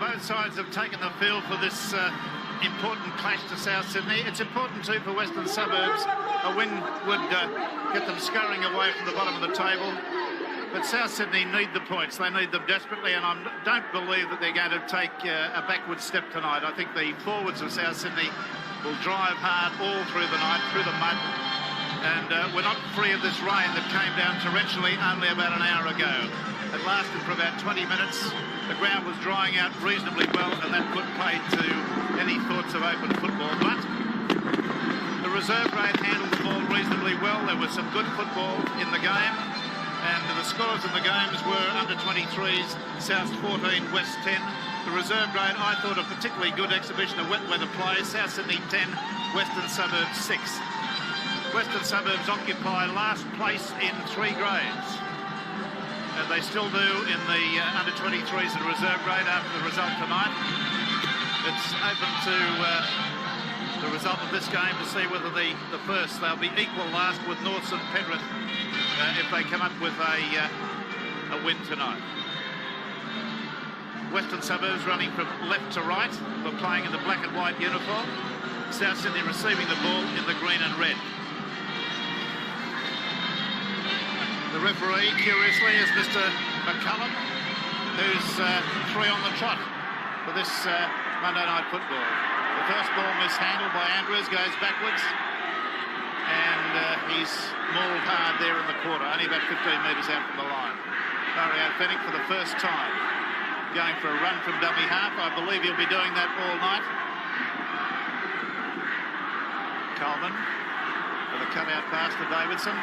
Well, both sides have taken the field for this important clash to South Sydney. It's important too for Western Suburbs. A win would get them scurrying away from the bottom of the table. But South Sydney need the points. They need them desperately, and I don't believe that they're going to take a backward step tonight. I think the forwards of South Sydney will drive hard all through the night, through the mud. And we're not free of this rain that came down torrentially only about an hour ago. It lasted for about 20 minutes. The ground was drying out reasonably well, and that put paid to any thoughts of open football. But the reserve grade handled the ball reasonably well. There was some good football in the game. And the scores in the games were under 23s, South 14, West 10. The reserve grade, I thought, a particularly good exhibition of wet weather play. South Sydney 10, Western Suburbs 6. Western Suburbs occupy last place in 3 grades. And they still do in the under 23s and reserve grade after the result tonight. It's open to the result of this game to see whether the first, they'll be equal last with North St Penrith if they come up with a win tonight. Western Suburbs running from left to right. We're playing in the black and white uniform. South Sydney receiving the ball in the green and red. The referee, curiously, is Mr McCullum, who's 3 on the trot for this Monday night football. The first ball mishandled by Andrews, goes backwards, and he's mauled hard there in the quarter, only about 15 metres out from the line. Mario Fennick for the first time going for a run from dummy half. I believe he'll be doing that all night. Coleman for the cutout pass to Davidson.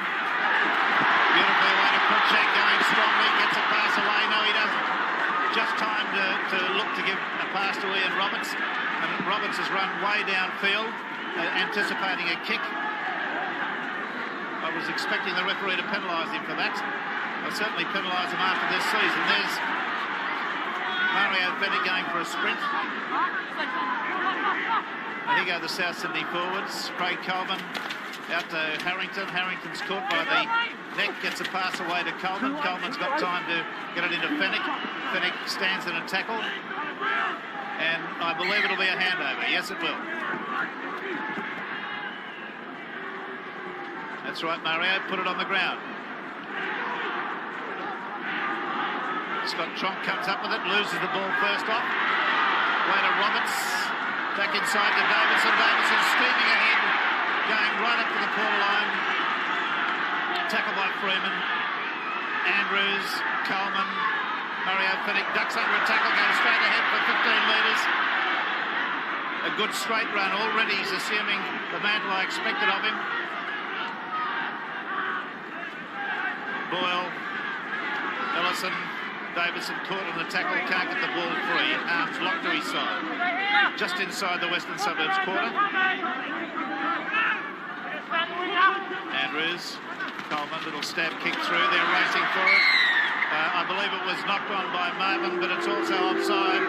Beautifully away to Cruikshank, going strongly, gets a pass away. No, he doesn't. Just time to look to give a pass to Ian Roberts. And Roberts has run way downfield, anticipating a kick. I was expecting the referee to penalise him for that. I'll certainly penalise him after this season. There's Mario Fennick going for a sprint. And here go the South Sydney forwards. Craig Coleman out to Harrington. Harrington's caught by the neck, gets a pass away to Coleman. Coleman's got time to get it into Fennick. Fennick stands in a tackle. And I believe it'll be a handover. Yes, it will. That's right, Mario. Put it on the ground. Scott Tronk comes up with it, loses the ball first off. Way to Roberts. Back inside to Davidson. Davidson steaming ahead, going right up to the quarter line. Tackle by Freeman. Andrews, Coleman. Mario Fennick ducks under a tackle, goes straight ahead for 15 metres. A good straight run. Already he's assuming the mantle I expected of him. Boyle, Ellison, Davidson caught on the tackle, can't get the ball free. Arms locked to his side. Just inside the Western Suburbs quarter. Andrews, Coleman, little stab kick through. They're racing for it. I believe it was knocked on by Marvin, but it's also offside.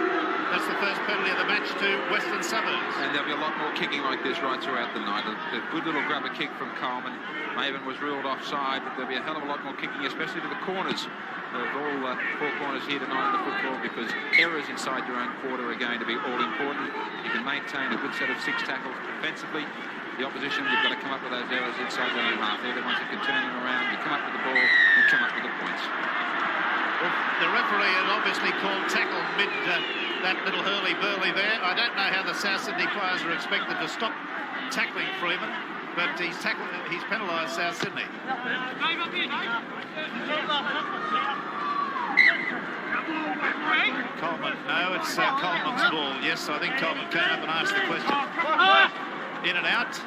That's the first penalty of the match to Western Suburbs. And there'll be a lot more kicking like this right throughout the night. A good little grubber kick from Coleman. Maven was ruled offside, but there'll be a hell of a lot more kicking, especially to the corners of all 4 corners here tonight in the football, because errors inside your own quarter are going to be all important. You can maintain a good set of 6 tackles defensively. The opposition, you've got to come up with those errors inside their own half. They're the ones that can turn them around. You come up with the ball and come up with the points. Well, the referee had obviously called tackle mid that little hurly-burly there. I don't know how the South Sydney players are expected to stop tackling Freeman, but he's penalised South Sydney. Coleman, no, it's Coleman's ball. Yes, I think Coleman came up and asked the question. In and out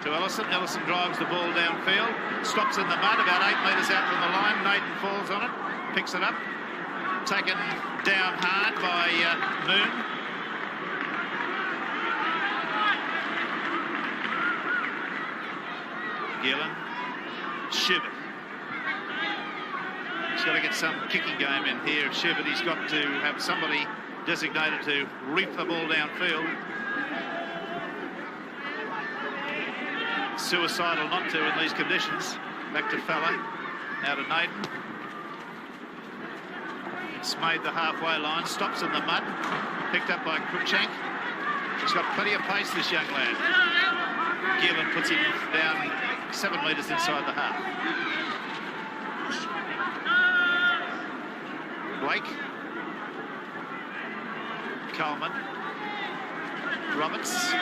to Ellison. Ellison drives the ball downfield, stops in the mud about 8 metres out from the line. Naden falls on it, picks it up, taken down hard by Moon. Gillen, Shivett. He's got to get some kicking game in here. Shivett, he's got to have somebody designated to reap the ball downfield. Suicidal not to in these conditions. Back to Fella, now to Naden. It's made the halfway line, stops in the mud. Picked up by Cruikshank. He's got plenty of pace, this young lad. Gillen puts him down 7 metres inside the half. Blake. Coleman. Roberts.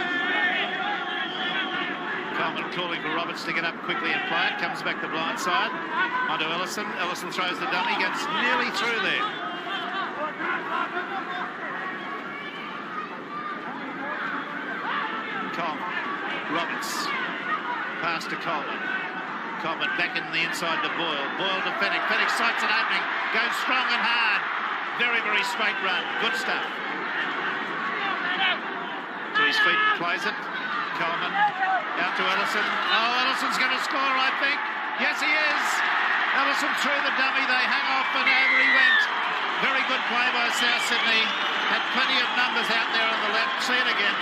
Coleman calling for Roberts to get up quickly and play it. Comes back the blind side. Onto Ellison. Ellison throws the dummy. Gets nearly through there. Coleman. Roberts. Pass to Coleman. Coleman back in the inside to Boyle. Boyle to Fenwick. Fenwick sights an opening. Goes strong and hard. Very, very straight run. Good stuff. To his feet and plays it. Coleman out to Ellison. Oh, Ellison's going to score, I think. Yes, he is. Ellison threw the dummy. They hung off and over he went. Very good play by South Sydney. Had plenty of numbers out there on the left. See it again.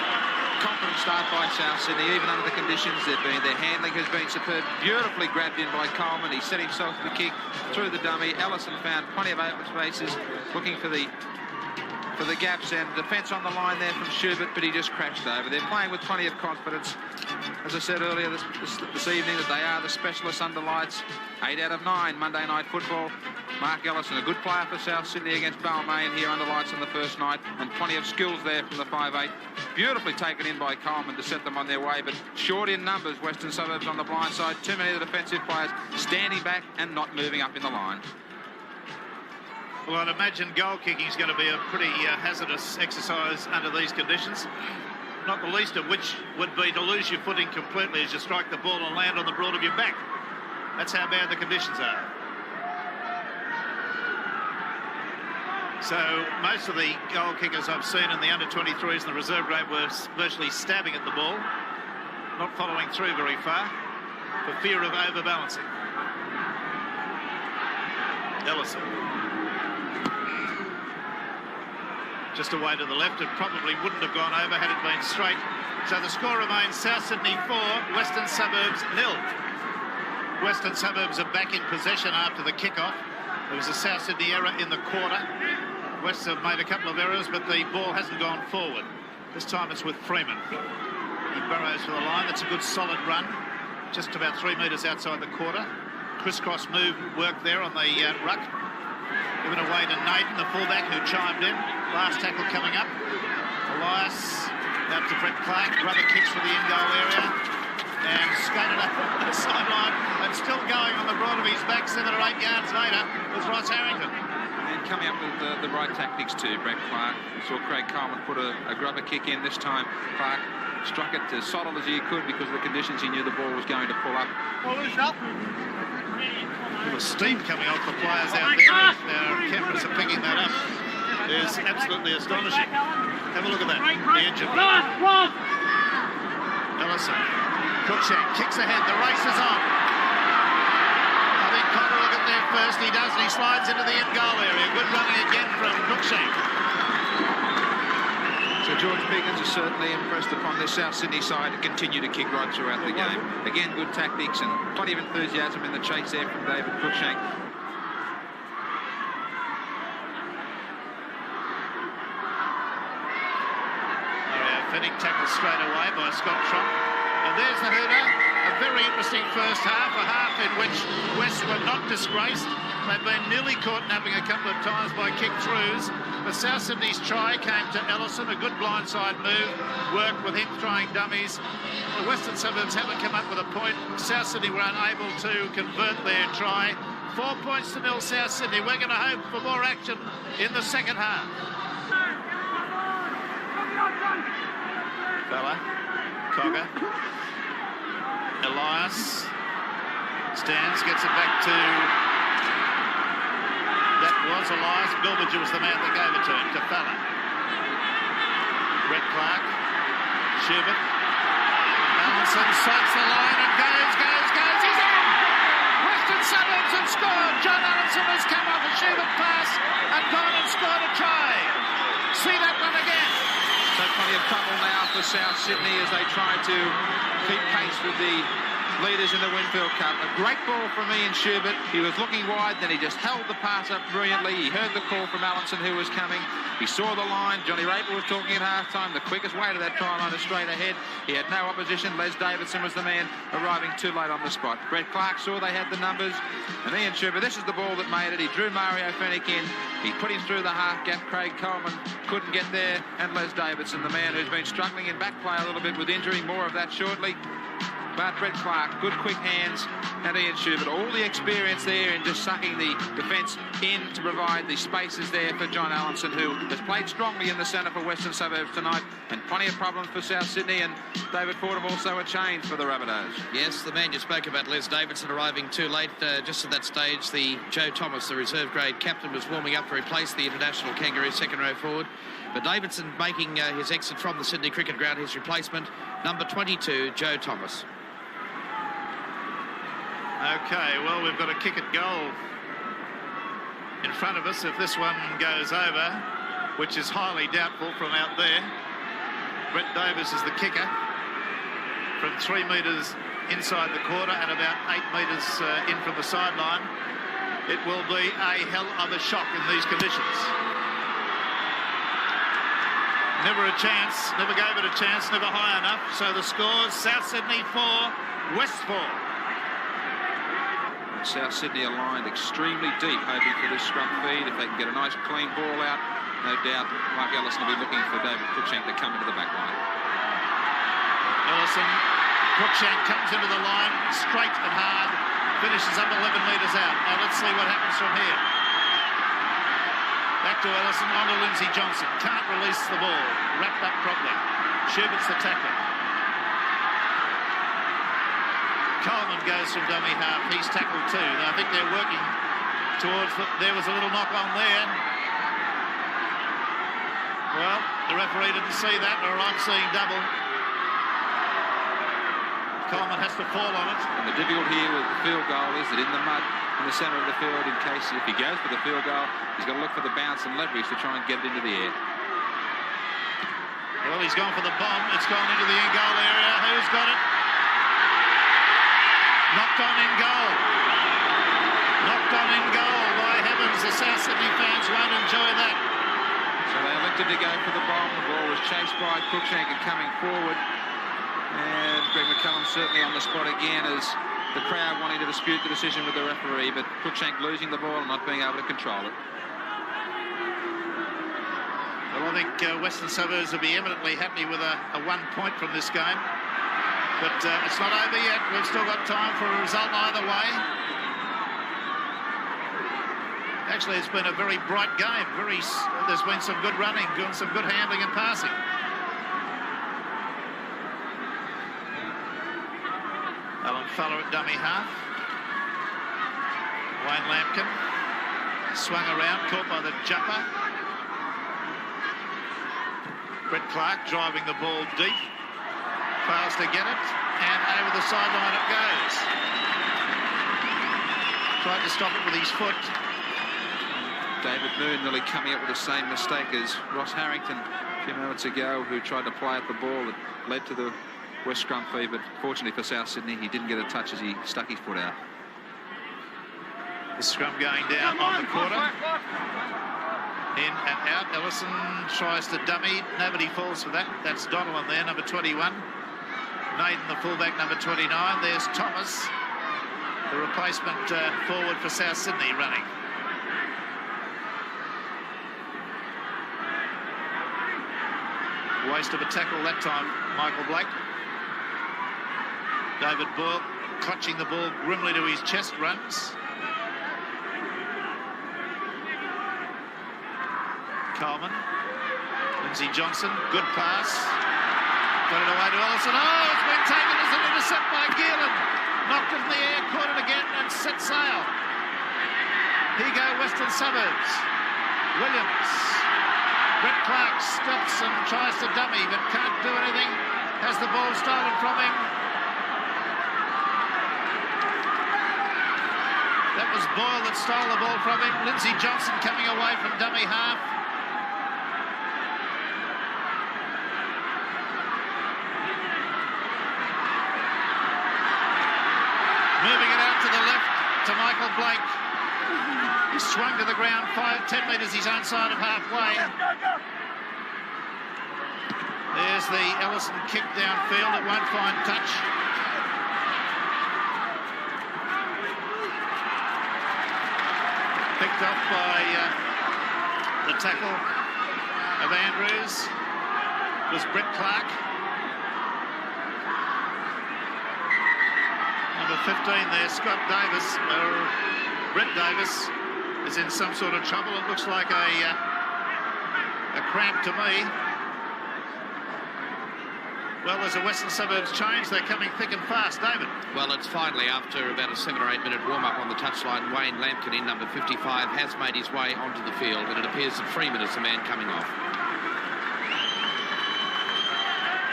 Confident start by South Sydney, even under the conditions they've been. Their handling has been superb. Beautifully grabbed in by Coleman. He set himself the kick through the dummy. Ellison found plenty of open spaces, looking for the gaps, and defence on the line there from Schubert, but he just crashed over. They're playing with plenty of confidence. As I said earlier this evening, that they are the specialists under lights. 8 out of 9 Monday night football. Mark Ellison, a good player for South Sydney against Balmain here under lights on the first night, and plenty of skills there from the 5'8". Beautifully taken in by Coleman to set them on their way, but short in numbers, Western Suburbs on the blind side. Too many of the defensive players standing back and not moving up in the line. Well, I'd imagine goal kicking is going to be a pretty hazardous exercise under these conditions. Not the least of which would be to lose your footing completely as you strike the ball and land on the broad of your back. That's how bad the conditions are. So most of the goal kickers I've seen in the under-23s and the reserve grade were virtually stabbing at the ball, not following through very far for fear of overbalancing. Ellison. Just away to the left, it probably wouldn't have gone over had it been straight. So the score remains South Sydney 4, Western Suburbs 0. Western Suburbs are back in possession after the kick-off. There was a South Sydney error in the quarter. West have made a couple of errors, but the ball hasn't gone forward. This time it's with Freeman. He burrows for the line. That's a good solid run. Just about 3 metres outside the quarter. Crisscross move work there on the ruck. Given away to Naden, the fullback, who chimed in. Last tackle coming up. Elias out to Brett Clark. Rubber kicks for the in-goal area. And skated up the sideline and still going on the broad of his back 7 or 8 yards later was Ross Harrington. And coming up with the right tactics too, Brett Clark. We saw Craig Coleman put a grubber kick in. This time Clark struck it as solid as he could because of the conditions. He knew the ball was going to pull up. There was steam coming off the players out there. Our cameras are picking that up. It is absolutely astonishing. Have a look at that. The engine. Ellison. Cruikshank kicks ahead. The race is on. I think Connor will get there first. He does, and he slides into the in-goal area. Good running again from Cruikshank. So George Piggins is certainly impressed upon this South Sydney side to continue to kick right throughout the game. Again, good tactics and plenty of enthusiasm in the chase there from David Cruikshank. Fenwick tackled straight away by Scott Trump. And there's the hooter. A very interesting first half, a half in which West were not disgraced. They've been nearly caught napping a couple of times by kick-throughs. But South Sydney's try came to Ellison, a good blindside move, worked with him throwing dummies. The Western Suburbs haven't come up with a point. South Sydney were unable to convert their try. 4 points to 0 South Sydney. We're going to hope for more action in the second half. Fella, Cogger, Elias, stands, gets it back to, that was Elias. Bilbinger was the man that gave it to him, to Fella. Brett Clark, Schubert, Allenson sights the line and goes, he's in! Western Suburbs have scored. John Allenson has come off a Schubert pass and gone and scored a try. See that one again. So plenty of trouble now for South Sydney as they try to keep pace with the leaders in the Winfield Cup. A great ball from Ian Schubert. He was looking wide, then he just held the pass up brilliantly. He heard the call from Allinson, who was coming. He saw the line. Johnny Raper was talking at half-time. The quickest way to that try line is straight ahead. He had no opposition. Les Davidson was the man arriving too late on the spot. Brett Clark saw they had the numbers. And Ian Schubert, this is the ball that made it. He drew Mario Fennick in. He put him through the half gap. Craig Coleman couldn't get there. And Les Davidson, the man who's been struggling in back play a little bit with injury. More of that shortly. But Brett Clark, good quick hands, and Ian Schubert, all the experience there in just sucking the defence in to provide the spaces there for John Allinson, who has played strongly in the centre for Western Suburbs tonight, and plenty of problems for South Sydney, and David Fordham also a change for the Rabbitohs. Yes, the man you spoke about, Les Davidson, arriving too late. Just at that stage, the Joe Thomas, the reserve grade captain, was warming up to replace the international Kangaroo second row forward. But Davidson making his exit from the Sydney Cricket Ground, his replacement, number 22, Joe Thomas. Okay, well, we've got a kick at goal in front of us if this one goes over, which is highly doubtful from out there. Brett Davis is the kicker from 3 metres inside the quarter and about 8 metres in from the sideline. It will be a hell of a shock in these conditions. Never a chance, never gave it a chance, never high enough. So the scores, South Sydney 4, West 4. South Sydney aligned extremely deep, hoping for this scrum feed. If they can get a nice clean ball out, no doubt Mark Ellison will be looking for David Cruikshank to come into the back line. Ellison, Cruikshank comes into the line, straight and hard, finishes up 11 metres out. Now let's see what happens from here. Back to Ellison, on to Lindsay Johnson. Can't release the ball, wrapped up properly. Schubert's the tackler. Coleman goes from dummy half. He's tackled too. I think they're working towards there was a little knock on there. Well, the referee didn't see that, or I'm seeing double. Coleman has to fall on it. And the difficulty here with the field goal is that in the mud in the centre of the field, in case if he goes for the field goal, he's got to look for the bounce and leverage to try and get it into the air. Well, he's gone for the bomb. It's gone into the end goal area. Who's got it? Knocked on in goal. Knocked on in goal. By heavens, the South Sydney fans won't enjoy that. So they elected to go for the bomb. The ball was chased by Cruikshank and coming forward. And Greg McCullum certainly on the spot again as the crowd wanting to dispute the decision with the referee, but Cruikshank losing the ball and not being able to control it. Well, I think Western Suburbs will be eminently happy with a 1 point from this game. But it's not over yet. We've still got time for a result either way. Actually, it's been a very bright game. There's been some good running, some good handling and passing. Alan Fuller at dummy half. Wayne Lampkin swung around, caught by the jumper. Brett Clark driving the ball deep. Fails to get it, and over the sideline it goes. Tried to stop it with his foot. David Moon nearly coming up with the same mistake as Ross Harrington a few moments ago, who tried to play at the ball that led to the West scrum feed, but fortunately for South Sydney, he didn't get a touch as he stuck his foot out. The scrum going down on the quarter. In and out. Ellison tries to dummy. Nobody falls for that. That's Donovan there, number 21. Naden, the fullback, number 29. There's Thomas, the replacement forward for South Sydney, running. Waste of a tackle that time, Michael Blake. David Boyle clutching the ball grimly to his chest, runs. Coleman. Lindsay Johnson, good pass. Got it away to Ellison. Oh, it's been taken as an intercept by Geelan. Knocked it in the air, caught it again, and set sail. Here go Western Suburbs. Williams. Brett Clark stops and tries to dummy, but can't do anything. Has the ball stolen from him. That was Boyle that stole the ball from him. Lindsay Johnson coming away from dummy half. He swung to the ground 10 metres his own side of halfway. There's the Ellison kick downfield. It won't find touch. Picked off by the tackle of Andrews. It was Brett Clark. Number 15 there, Scott Davis, Brett Davis, is in some sort of trouble. It looks like a cramp to me. Well, there's a Western Suburbs change. They're coming thick and fast. David. Well, it's finally, after about a 7 or 8 minute warm-up on the touchline, Wayne Lampkin in number 55 has made his way onto the field, and it appears that Freeman is the man coming off.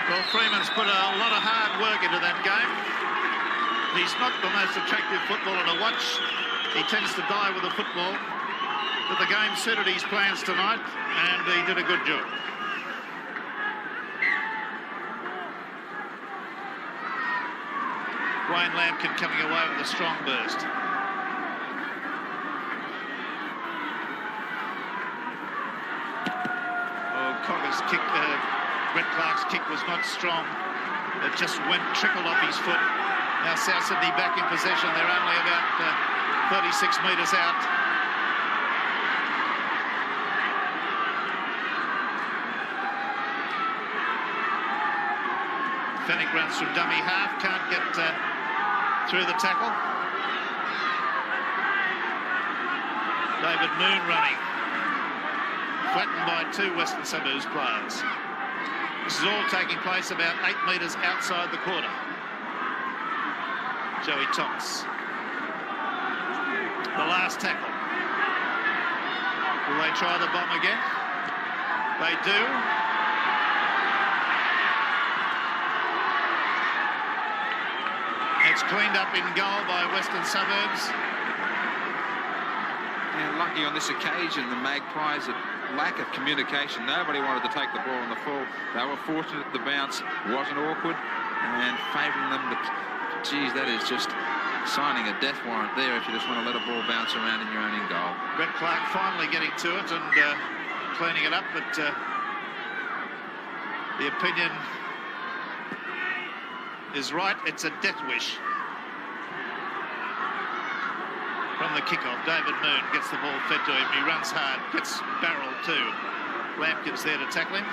Well, Freeman's put a lot of hard work into that game. He's not the most attractive footballer to watch. He tends to die with the football. But the game suited his plans tonight, and he did a good job. Wayne Lampkin coming away with a strong burst. Oh, Cogger's kick, Brett Clark's kick was not strong. It just trickled off his foot. Now South Sydney back in possession. They're only about 36 metres out. Fennick runs from dummy half, can't get through the tackle. David Moon running, flattened by 2 Western Suburbs players. This is all taking place about 8 metres outside the quarter. Joey Thomas. The last tackle. Will they try the bomb again? They do. It's cleaned up in goal by Western Suburbs. Yeah, lucky on this occasion, the Magpies, a lack of communication. Nobody wanted to take the ball on the full. They were fortunate the bounce wasn't awkward and favouring them. But, geez, that is just signing a death warrant there if you just want to let a ball bounce around in your own in goal. Brett Clark finally getting to it and cleaning it up, but the opinion is right. It's a death wish. From the kickoff, David Moon gets the ball fed to him. He runs hard, gets barreled too. Lampkin's there to tackle him.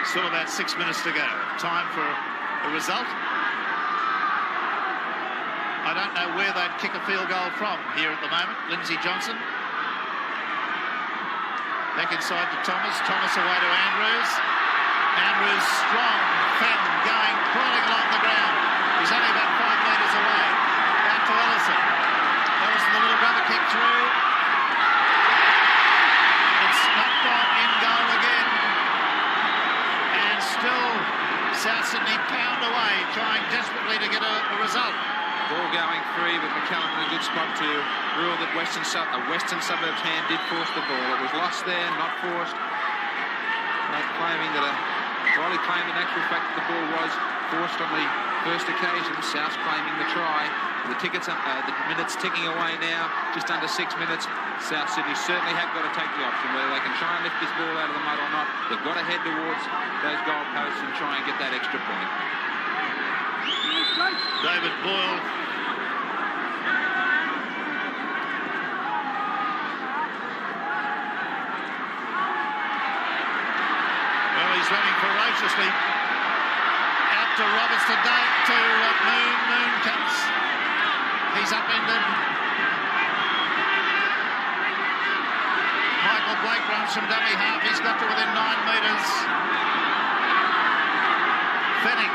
Still about 6 minutes to go. Time for a result. I don't know where they'd kick a field goal from here at the moment. Lindsay Johnson. Back inside to Thomas. Thomas away to Andrews. Andrews strong. Fenn going, crawling along the ground. He's only about 5 metres away. Out to Ellison. Ellison, the little rubber kick through. It's not gone in goal again. And still South Sydney pound away, trying desperately to get a result. Ball going free, but McCallum in a good spot to rule that Western Suburbs hand did force the ball. It was lost there, not forced. Claiming that Riley claimed in actual fact that the ball was forced on the first occasion. South claiming the try. The minutes ticking away now, just under 6 minutes. South Sydney certainly have got to take the option, whether they can try and lift this ball out of the mud or not. They've got to head towards those goalposts and try and get that extra point. David Boyle. Well, he's running ferociously. Out to Roberts today, to Moon. Moon comes. He's upended. Michael Blake runs from dummy half. He's got to within 9 metres. Fennick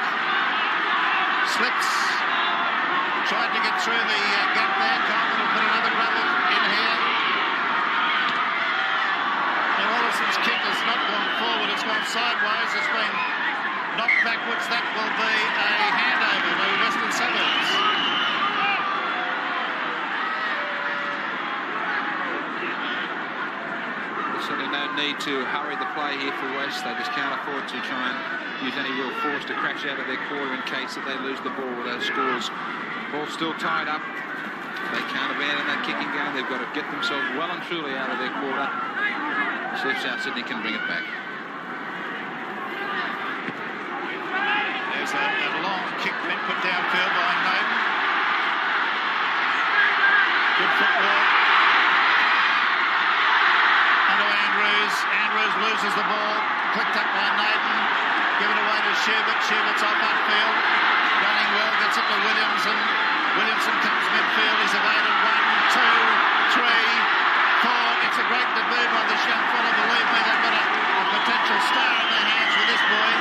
slips. Tried to get through the gap there. Coleman will put another rubber in here. Now Ellison's kick has not gone forward. It's gone sideways. It's been knocked backwards. That will be a handover to Western Suburbs. certainly no need to hurry the play here for West. They just can't afford to try and use any real force to crash out of their quarter in case that they lose the ball with those scores. Ball still tied up. They can't abandon that kicking game. They've got to get themselves well and truly out of their quarter. See if South Sydney can bring it back. There's a long kick been put downfield by Naden. Good footwork. Onto Andrews. Andrews loses the ball. Clicked up by Naden. Give it away to Schubert. Schubert's off upfield. Running well. Gets it to Williams. And Williamson comes midfield. He's evaded 1, 2, 3, 4. It's a great debut by this young fella. Believe me, they've got a potential star in their hands with this boy.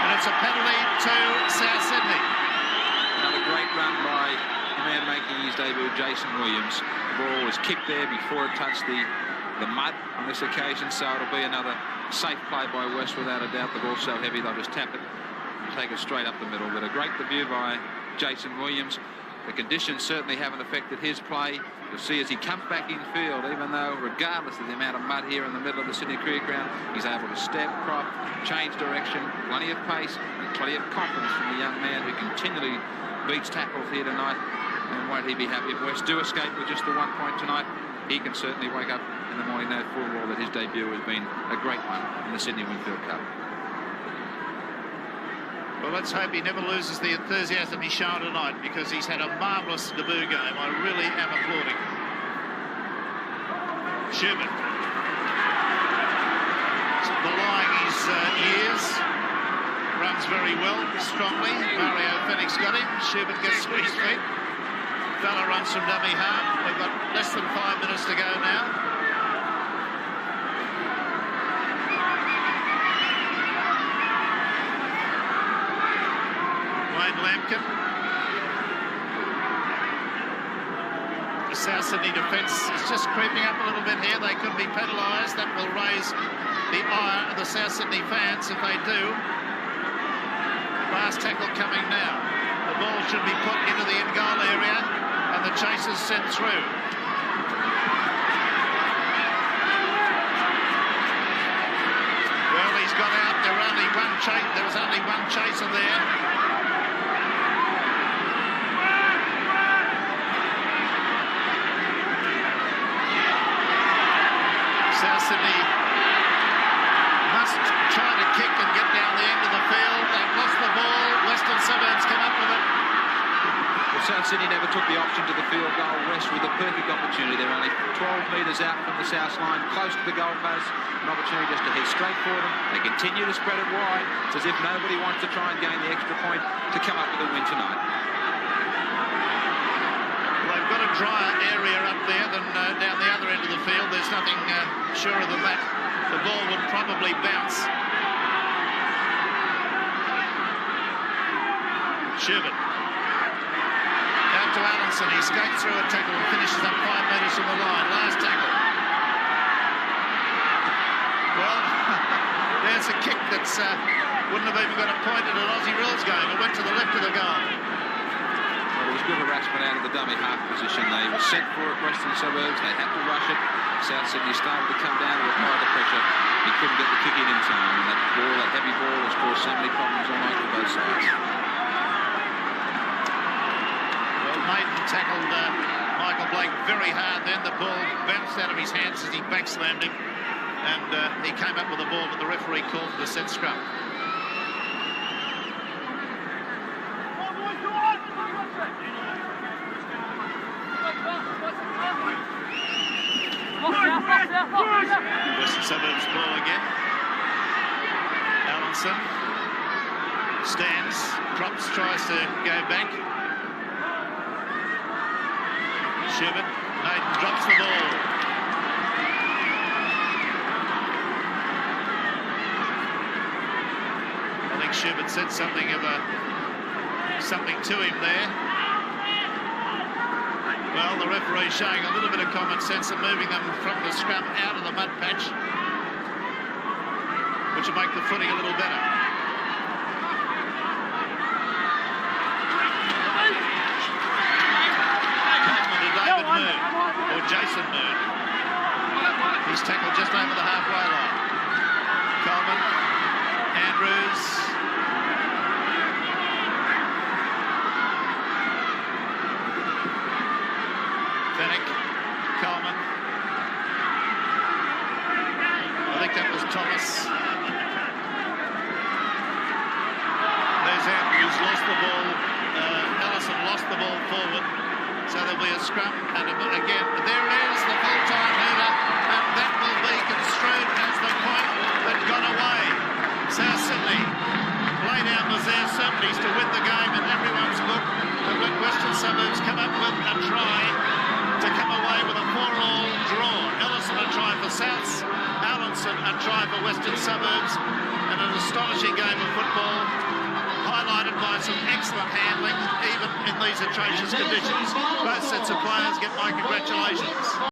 And it's a penalty to South Sydney. Another great run by the man making his debut, Jason Williams. The ball was kicked there before it touched the mud on this occasion, so it'll be another safe play by West without a doubt. The ball's so heavy they'll just tap it and take it straight up the middle. But a great debut by Jason Williams. The conditions certainly haven't affected his play. You'll see as he comes back in field, even though regardless of the amount of mud here in the middle of the Sydney Cricket Ground, he's able to step, prop, change direction, plenty of pace and plenty of confidence from the young man who continually beats tackles here tonight. And won't he be happy if West do escape with just the 1 point tonight? He can certainly wake up in the morning know full well that his debut has been a great one in the Sydney Winfield Cup. Well, let's hope he never loses the enthusiasm he's shown tonight, because he's had a marvellous debut game. I really am applauding. Schubert. Belying his years. Runs very well, strongly. Mario Phoenix got him. Schubert gets to his feet. Fella runs from dummy half. They've got less than 5 minutes to go now. Lampkin. The South Sydney defence is just creeping up a little bit here. They could be penalised. That will raise the ire of the South Sydney fans if they do. Last tackle coming now. The ball should be put into the in-goal area and the chasers sent through. Well, he's got out. There was only one chaser there. South Sydney must try to kick and get down the end of the field. They've lost the ball. Western Suburbs come up with it. Well, South Sydney never took the option to the field goal. West with a perfect opportunity. They're only 12 metres out from the south line, close to the goalpost. An opportunity just to head straight for them. They continue to spread it wide. It's as if nobody wants to try and gain the extra point to come up with a win tonight. They've got a drier area up there than down the other end of the field. There's nothing surer than that. The ball would probably bounce. Schubert. Out to Allenson. He skates through a tackle and finishes up 5 metres from the line. Last tackle. Well, there's a kick that's wouldn't have even got a point in an Aussie rules game. It went to the left of the goal. It was good harassment out of the dummy half position. They were set for it, Western Suburbs. They had to rush it. South Sydney started to come down to apply the pressure. He couldn't get the kick in time. And that ball, that heavy ball, has caused so many problems all night for both sides. Well, Naden tackled Michael Blake very hard then. The ball bounced out of his hands as he backslammed him. And he came up with the ball, but the referee called for the set scrum. Western Suburbs ball again. Allenson stands, drops, tries to go back. Schubert, Naden drops the ball. I think Schubert said something to him there. Well, the referee showing a little bit of common sense and moving them from the scrum out of the mud patch, which will make the footing a little better. Coleman to David Moon, or Jason Moon. He's tackled just over the halfway line. Coleman, Andrews. Fennick, Coleman. I think that was Thomas. There's Andrews, lost the ball. Ellison lost the ball forward. So there'll be a scrum, and again, there it is, the full-time header, and that will be construed as the point that got away. South Sydney play down was their certainties to win the game in everyone's book, but Western Suburbs come up with a try to come away with a 4-4 draw. Ellison a try for Souths, Allenson a try for Western Suburbs, and an astonishing game of football, highlighted by some excellent handling, even in these atrocious conditions. Both sets of players get my congratulations.